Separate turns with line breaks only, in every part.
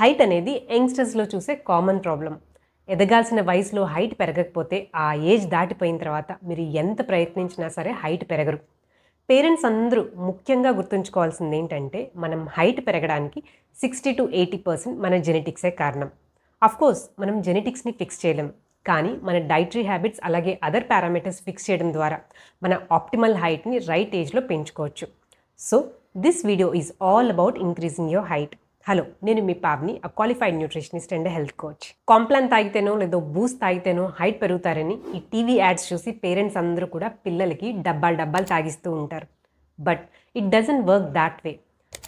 Height అనేది యంగ్స్టర్స్లో చూసే common problem. ఎదగాల్సిన వయసులో హైట్ పెరగకపోతే ఆ ఏజ్ దాటిపోయిన తర్వాత మీరు ఎంత ప్రయత్నించినా సరే హైట్ పెరగరు. పేరెంట్స్ అందరూ ముఖ్యంగా గుర్తుంచుకోవాల్సింది ఏంటంటే మనం హైట్ పెరగడానికి 60-80% మన జెనెటిక్సే కారణం. అఫ్కోర్స్ మనం జెనెటిక్స్ని ఫిక్స్ చేయలేం, కానీ మన డైటరీ హ్యాబిట్స్ అలాగే అదర్ పారామీటర్స్ ఫిక్స్ చేయడం ద్వారా మన ఆప్టిమల్ హైట్ని రైట్ ఏజ్లో పెంచుకోవచ్చు. So this video is all about increasing your height. Hello, నేను మీ పాబ్ని, qualified nutritionist and health coach. Complan తాగితేనో లేదో బూస్ట్ తాగితేనో హైట్ పెరుగుతారని ఈ టీవీ యాడ్స్ చూసి పేరెంట్స్ అందరూ కూడా పిల్లలకి డబ్బాలు తాగిస్తూ ఉంటారు. But it doesn't work that way.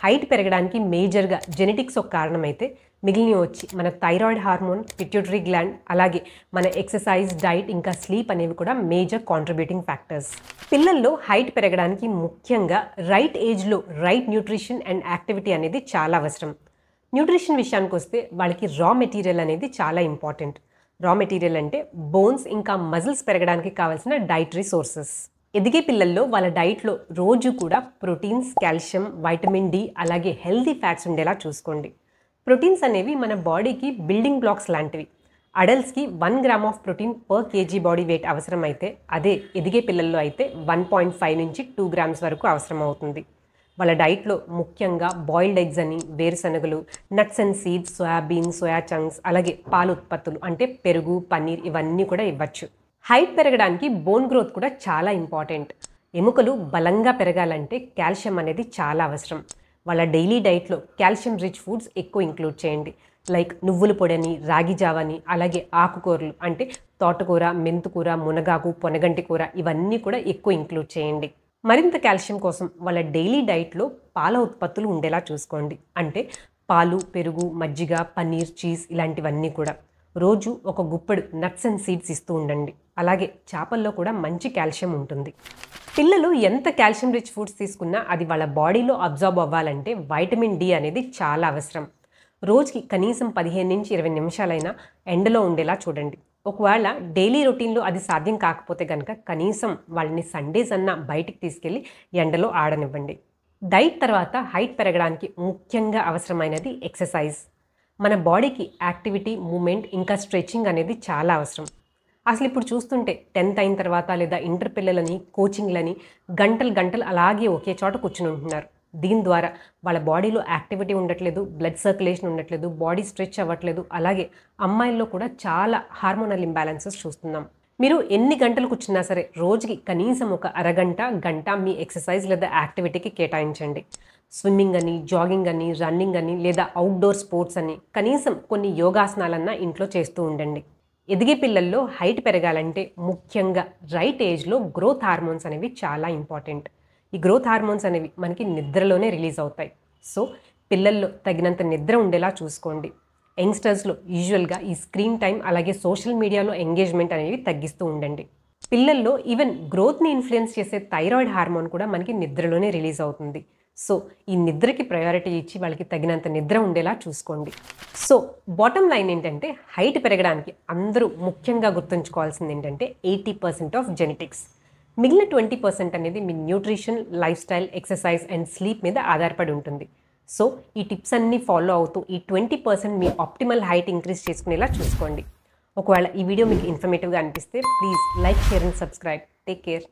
Height పెరగడానికి మేజర్గా జెనెటిక్స్ ఒక కారణమైతే మిగిలినవి వచ్చి మన థైరాయిడ్ హార్మోన్, పిట్యూటరీ గ్లాండ్, అలాగే మన ఎక్సర్సైజ్, డైట్ ఇంకా స్లీప్ అనేవి కూడా మేజర్ కాంట్రిబ్యూటింగ్ ఫ్యాక్టర్స్. పిల్లల్లో హైట్ పెరగడానికి ముఖ్యంగా రైట్ ఏజ్లో రైట్ న్యూట్రిషన్ అండ్ యాక్టివిటీ అనేది చాలా అవసరం. న్యూట్రిషన్ విషయానికి వస్తే వాళ్ళకి రా మెటీరియల్ అనేది చాలా ఇంపార్టెంట్. రా మెటీరియల్ అంటే బోన్స్ ఇంకా మజిల్స్ పెరగడానికి కావాల్సిన డైటరీ సోర్సెస్. ఎదిగే పిల్లల్లో వాళ్ళ డైట్లో రోజు కూడా ప్రోటీన్స్, కాల్షియం, వైటమిన్ డి అలాగే హెల్తీ ఫ్యాట్స్ ఉండేలా చూసుకోండి. ప్రోటీన్స్ అనేవి మన బాడీకి బిల్డింగ్ బ్లాక్స్ లాంటివి. అడల్ట్స్కి 1 gram of protein per KG body weight అవసరమైతే అదే ఎదిగే పిల్లల్లో అయితే 1.5 నుంచి 2 గ్రామ్స్ వరకు అవసరం అవుతుంది. వాళ్ళ డైట్లో ముఖ్యంగా బాయిల్డ్ ఎగ్స్ అని, వేరుశనగలు, nuts and seeds, soybean, soya chunks, అలాగే పాల ఉత్పత్తులు అంటే పెరుగు, పన్నీర్ ఇవన్నీ కూడా ఇవ్వచ్చు. హైట్ పెరగడానికి బోన్ గ్రోత్ కూడా చాలా ఇంపార్టెంట్. ఎముకలు బలంగా పెరగాలంటే కాల్షియం అనేది చాలా అవసరం. వాళ్ళ డైలీ డైట్లో కాల్షియం రిచ్ ఫుడ్స్ ఎక్కువ ఇంక్లూడ్ చేయండి. లైక్ నువ్వుల పొడని, రాగి జావని, అలాగే ఆకుకూరలు అంటే తోటకూర, మెంతుకూర, మునగాకు, పొనగంటి కూర ఇవన్నీ కూడా ఎక్కువ ఇంక్లూడ్ చేయండి. మరింత కాల్షియం కోసం వాళ్ళ డైలీ డైట్లో పాల ఉత్పత్తులు ఉండేలా చూసుకోండి. అంటే పాలు, పెరుగు, మజ్జిగ, పన్నీర్, చీజ్ ఇలాంటివన్నీ కూడా. రోజు ఒక గుప్పెడు నట్స్ అండ్ సీడ్స్ ఇస్తూ ఉండండి. అలాగే చేపల్లో కూడా మంచి కాల్షియం ఉంటుంది. పిల్లలు ఎంత కాల్షియం రిచ్ ఫుడ్స్ తీసుకున్నా అది వాళ్ళ బాడీలో అబ్జార్బ్ అవ్వాలంటే వైటమిన్ డి అనేది చాలా అవసరం. రోజుకి కనీసం 15 నుంచి 20 నిమిషాలైనా ఎండలో ఉండేలా చూడండి. ఒకవేళ డైలీ రొటీన్లో అది సాధ్యం కాకపోతే కనుక కనీసం వాళ్ళని సండేస్ అన్నా బయటికి తీసుకెళ్ళి ఎండలో ఆడనివ్వండి. డైట్ తర్వాత హైట్ పెరగడానికి ముఖ్యంగా అవసరమైనది ఎక్సర్సైజ్. మన బాడీకి యాక్టివిటీ, మూమెంట్ ఇంకా స్ట్రెచింగ్ అనేది చాలా అవసరం. అసలు ఇప్పుడు చూస్తుంటే 10th అయిన తర్వాత లేదా ఇంటర్ పిల్లలని, కోచింగ్లని గంటలు అలాగే ఒకే చోట కూర్చుని ఉంటున్నారు. దీని ద్వారా వాళ్ళ బాడీలో యాక్టివిటీ ఉండట్లేదు, బ్లడ్ సర్క్యులేషన్ ఉండట్లేదు, బాడీ స్ట్రెచ్ అవ్వట్లేదు. అలాగే అమ్మాయిల్లో కూడా చాలా హార్మోనల్ ఇంబ్యాలెన్సెస్ చూస్తున్నాం. మీరు ఎన్ని గంటలు కూర్చున్నా సరే రోజుకి కనీసం ఒక అరగంట, గంట మీ ఎక్సర్సైజ్ లేదా యాక్టివిటీకి కేటాయించండి. స్విమ్మింగ్ అని, జాగింగ్ అని, రన్నింగ్ అని లేదా అవుట్డోర్ స్పోర్ట్స్ అని కనీసం కొన్ని యోగాసనాలన్నా ఇంట్లో చేస్తూ ఉండండి. ఎదిగే పిల్లల్లో హైట్ పెరగాలంటే ముఖ్యంగా రైట్ ఏజ్లో గ్రోత్ హార్మోన్స్ అనేవి చాలా ఇంపార్టెంట్. ఈ గ్రోత్ హార్మోన్స్ అనేవి మనకి నిద్రలోనే రిలీజ్ అవుతాయి. సో పిల్లల్లో తగినంత నిద్ర ఉండేలా చూసుకోండి. యంగ్స్టర్స్లో యూజువల్గా ఈ స్క్రీన్ టైం అలాగే సోషల్ మీడియాలో ఎంగేజ్మెంట్ అనేవి తగ్గిస్తూ ఉండండి. పిల్లల్లో ఈవెన్ గ్రోత్ని ఇన్ఫ్లుయెన్స్ చేసే థైరాయిడ్ హార్మోన్ కూడా మనకి నిద్రలోనే రిలీజ్ అవుతుంది. సో ఈ నిద్రకి ప్రయారిటీ ఇచ్చి వాళ్ళకి తగినంత నిద్ర ఉండేలా చూసుకోండి. సో బాటమ్ లైన్ ఏంటంటే హైట్ పెరగడానికి అందరూ ముఖ్యంగా గుర్తుంచుకోవాల్సింది ఏంటంటే 80% ఆఫ్ జెనెటిక్స్. మిగిలిన 20% అనేది మీ nutrition, lifestyle, exercise and sleep మీద ఆధారపడి ఉంటుంది. సో ఈ టిప్స్ అన్నీ ఫాలో అవుతూ ఈ 20% మీ ఆప్టిమల్ హైట్ ఇంక్రీజ్ చేసుకునేలా చూసుకోండి. ఒకవేళ ఈ వీడియో మీకు ఇన్ఫర్మేటివ్గా అనిపిస్తే please like, share and subscribe. Take care.